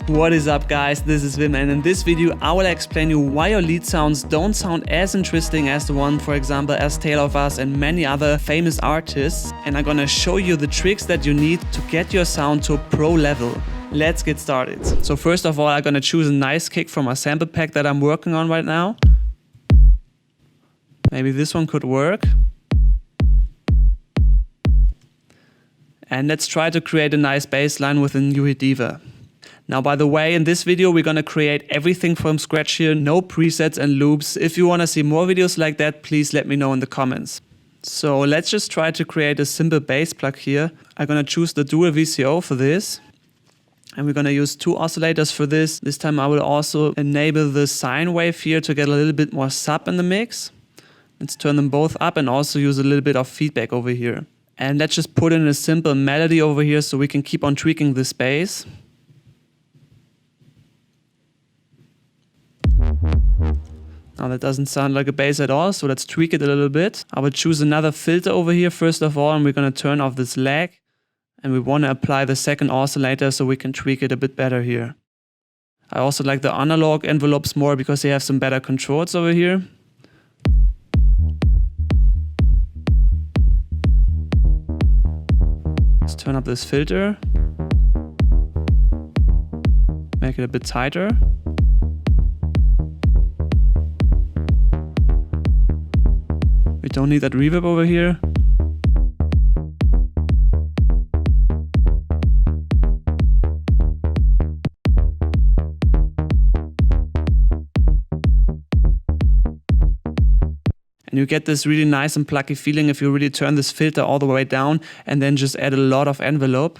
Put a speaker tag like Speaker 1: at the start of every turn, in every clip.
Speaker 1: What is up guys, this is Wim, and in this video I will explain you why your lead sounds don't sound as interesting as the one, for example, as Tale of Us and many other famous artists, and I'm gonna show you the tricks that you need to get your sound to a pro level. Let's get started. So first of all, I'm gonna choose a nice kick from a sample pack that I'm working on right now. Maybe this one could work. And let's try to create a nice bass line with a new diva. Now, by the way, in this video, we're gonna create everything from scratch here, no presets and loops. If you wanna see more videos like that, please let me know in the comments. So let's just try to create a simple bass plug here. I'm gonna choose the dual VCO for this. And we're gonna use 2 oscillators for this. This time I will also enable the sine wave here to get a little bit more sub in the mix. Let's turn them both up and also use a little bit of feedback over here. And let's just put in a simple melody over here so we can keep on tweaking this bass. Now that doesn't sound like a bass at all, so let's tweak it a little bit. I will choose another filter over here first of all, and we're going to turn off this lag. And we want to apply the second oscillator so we can tweak it a bit better here. I also like the analog envelopes more because they have some better controls over here. Let's turn up this filter. Make it a bit tighter. We don't need that reverb over here. And you get this really nice and plucky feeling if you really turn this filter all the way down and then just add a lot of envelope.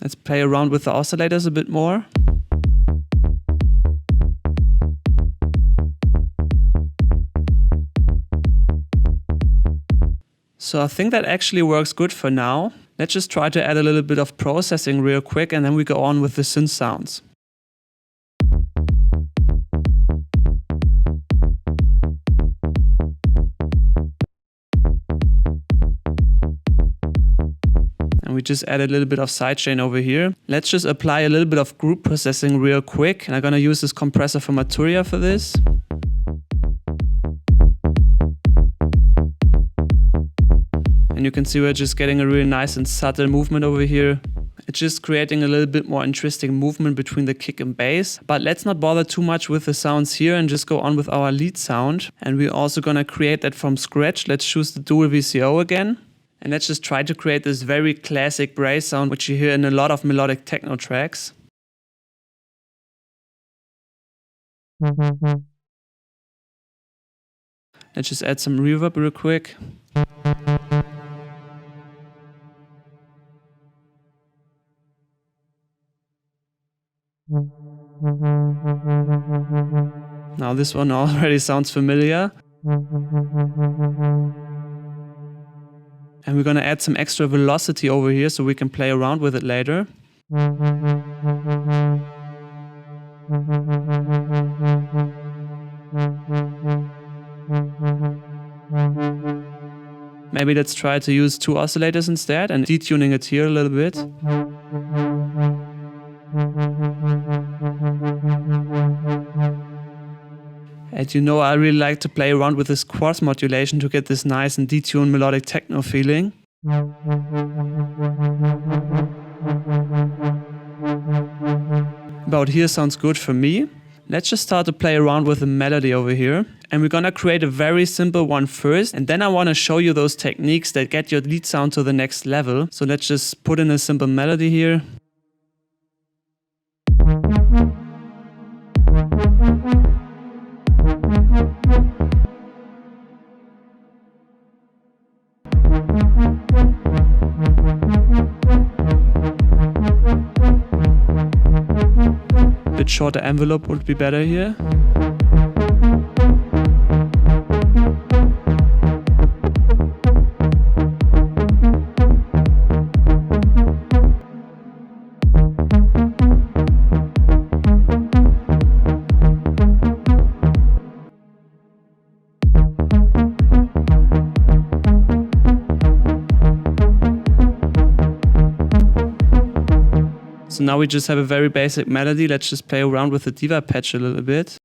Speaker 1: Let's play around with the oscillators a bit more. So I think that actually works good for now. Let's just try to add a little bit of processing real quick and then we go on with the synth sounds. And we just add a little bit of sidechain over here. Let's just apply a little bit of group processing real quick. And I'm gonna use this compressor from Mathame for this. And you can see we're just getting a really nice and subtle movement over here. It's just creating a little bit more interesting movement between the kick and bass. But let's not bother too much with the sounds here and just go on with our lead sound. And we're also gonna create that from scratch. Let's choose the dual VCO again. And let's just try to create this very classic brass sound, which you hear in a lot of melodic techno tracks. Let's just add some reverb real quick. Now this one already sounds familiar. And we're gonna add some extra velocity over here so we can play around with it later. Maybe let's try to use 2 oscillators instead and detuning it here a little bit. And you know I really like to play around with this quartz modulation to get this nice and detuned melodic techno feeling. About here sounds good for me. Let's just start to play around with the melody over here. And we're gonna create a very simple one first. And then I wanna show you those techniques that get your lead sound to the next level. So let's just put in a simple melody here. Bit shorter envelope would be better here. So now we just have a very basic melody. Let's just play around with the diva patch a little bit.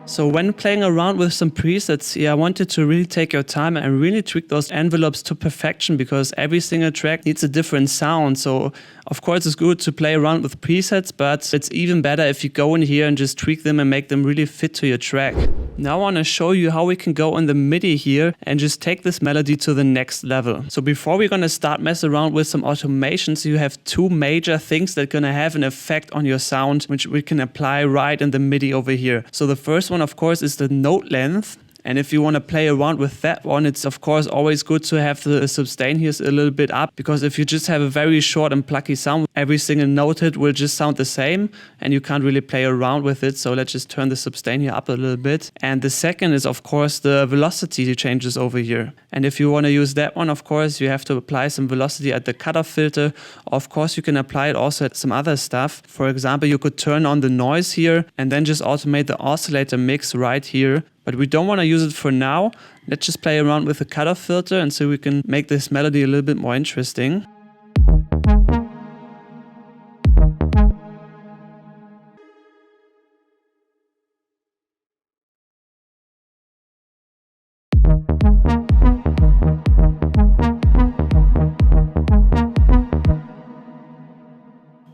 Speaker 1: So when playing around with some presets here, I wanted to really take your time and really tweak those envelopes to perfection, because every single track needs a different sound. So of course it's good to play around with presets, but it's even better if you go in here and just tweak them and make them really fit to your track. Now I want to show you how we can go in the MIDI here and just take this melody to the next level. So before we're going to start messing around with some automations, you have two major things that are going to have an effect on your sound, which we can apply right in the MIDI over here. So the first one, of course, is the note length. And if you want to play around with that one, it's of course always good to have the sustain here a little bit up, because if you just have a very short and plucky sound, every single note hit will just sound the same and you can't really play around with it. So let's just turn the sustain here up a little bit. And the second is of course the velocity changes over here. And if you want to use that one, of course, you have to apply some velocity at the cutoff filter. Of course, you can apply it also at some other stuff. For example, you could turn on the noise here and then just automate the oscillator mix right here. But we don't want to use it for now. Let's just play around with the cutoff filter and so we can make this melody a little bit more interesting.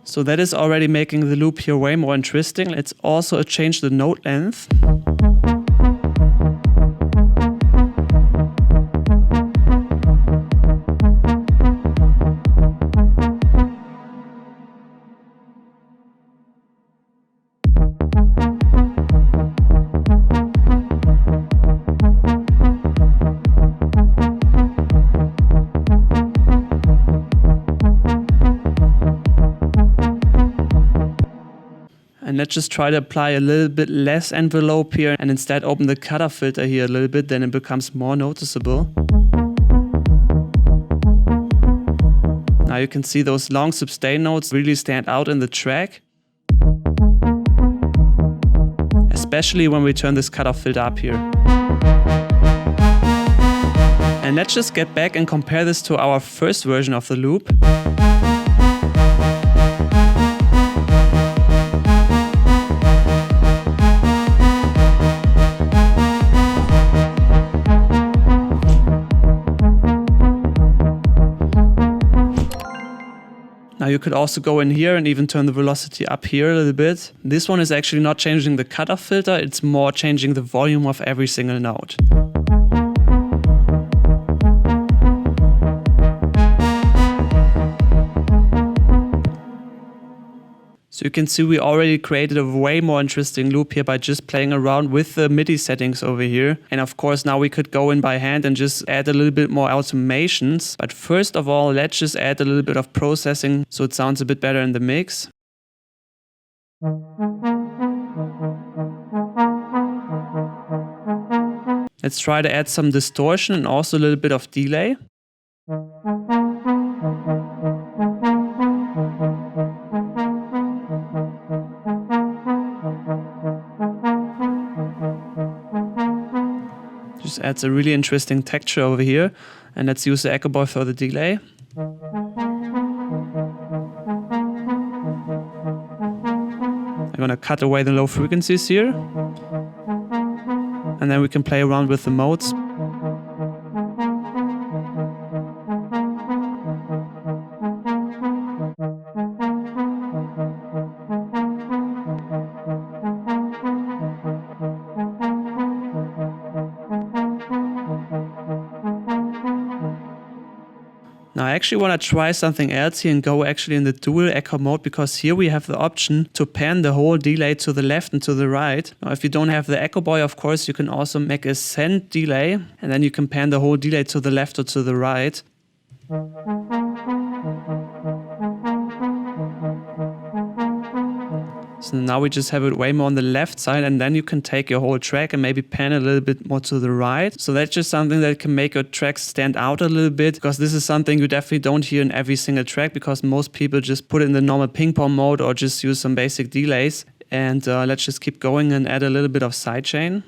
Speaker 1: So that is already making the loop here way more interesting. Let's also change the note length. And let's just try to apply a little bit less envelope here and instead open the cutoff filter here a little bit, then it becomes more noticeable. Now you can see those long sustain notes really stand out in the track. Especially when we turn this cutoff filter up here. And let's just get back and compare this to our first version of the loop. Now you could also go in here and even turn the velocity up here a little bit. This one is actually not changing the cutoff filter, it's more changing the volume of every single note. So you can see we already created a way more interesting loop here by just playing around with the MIDI settings over here. And of course now we could go in by hand and just add a little bit more automations. But first of all, let's just add a little bit of processing so it sounds a bit better in the mix. Let's try to add some distortion and also a little bit of delay. Just adds a really interesting texture over here. And let's use the echo boy for the delay. I'm gonna cut away the low frequencies here. And then we can play around with the modes. Now I actually want to try something else here and go actually in the dual echo mode, because here we have the option to pan the whole delay to the left and to the right. Now if you don't have the echo boy, of course, you can also make a send delay and then you can pan the whole delay to the left or to the right. So now we just have it way more on the left side, and then you can take your whole track and maybe pan a little bit more to the right. So that's just something that can make your tracks stand out a little bit, because this is something you definitely don't hear in every single track, because most people just put it in the normal ping pong mode or just use some basic delays. And let's just keep going and add a little bit of sidechain.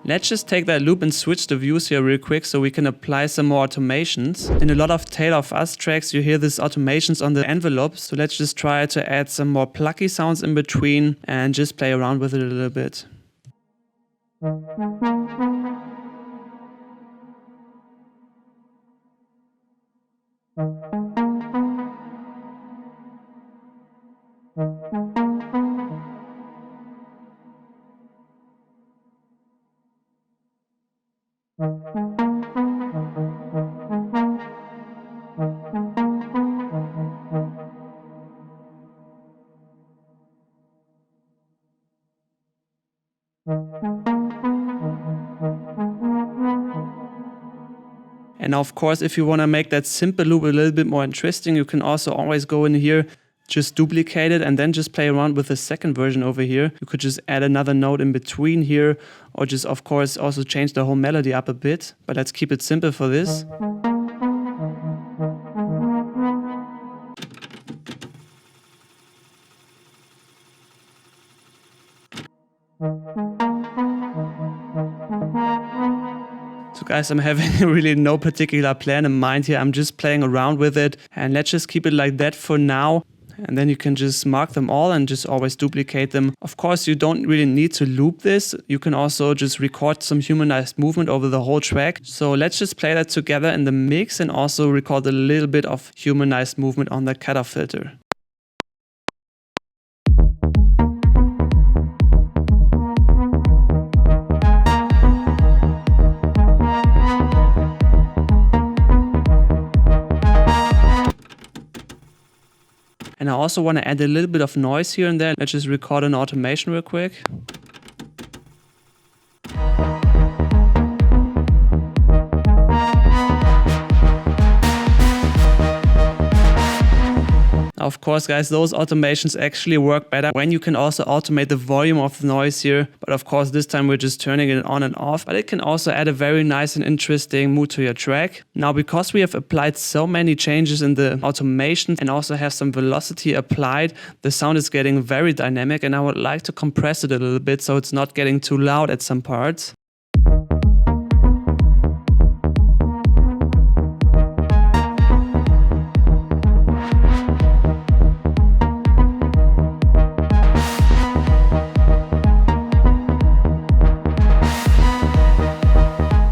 Speaker 1: Let's just take that loop and switch the views here real quick so we can apply some more automations. In a lot of Tale of Us tracks you hear these automations on the envelopes, so let's just try to add some more plucky sounds in between and just play around with it a little bit. And of course, if you want to make that simple loop a little bit more interesting, you can also always go in here, just duplicate it, and then just play around with the second version over here. You could just add another note in between here, or just of course also change the whole melody up a bit. But let's keep it simple for this. So guys, I'm having really no particular plan in mind here. I'm just playing around with it, and let's just keep it like that for now. And then you can just mark them all and just always duplicate them. Of course, you don't really need to loop this. You can also just record some humanized movement over the whole track. So let's just play that together in the mix and also record a little bit of humanized movement on the cutoff filter. And I also want to add a little bit of noise here and there. Let's just record an automation real quick. Of course, guys, those automations actually work better when you can also automate the volume of the noise here. But of course, this time we're just turning it on and off. But it can also add a very nice and interesting mood to your track. Now, because we have applied so many changes in the automation and also have some velocity applied, the sound is getting very dynamic, and I would like to compress it a little bit so it's not getting too loud at some parts.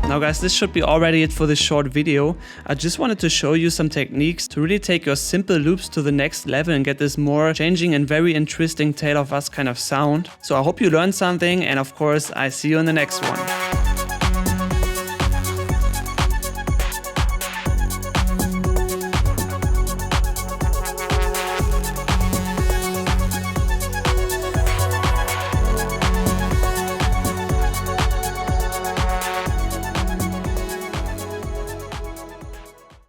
Speaker 1: Now guys, this should be already it for this short video. I just wanted to show you some techniques to really take your simple loops to the next level and get this more changing and very interesting Tale of Us kind of sound. So I hope you learned something, and of course I see you in the next one.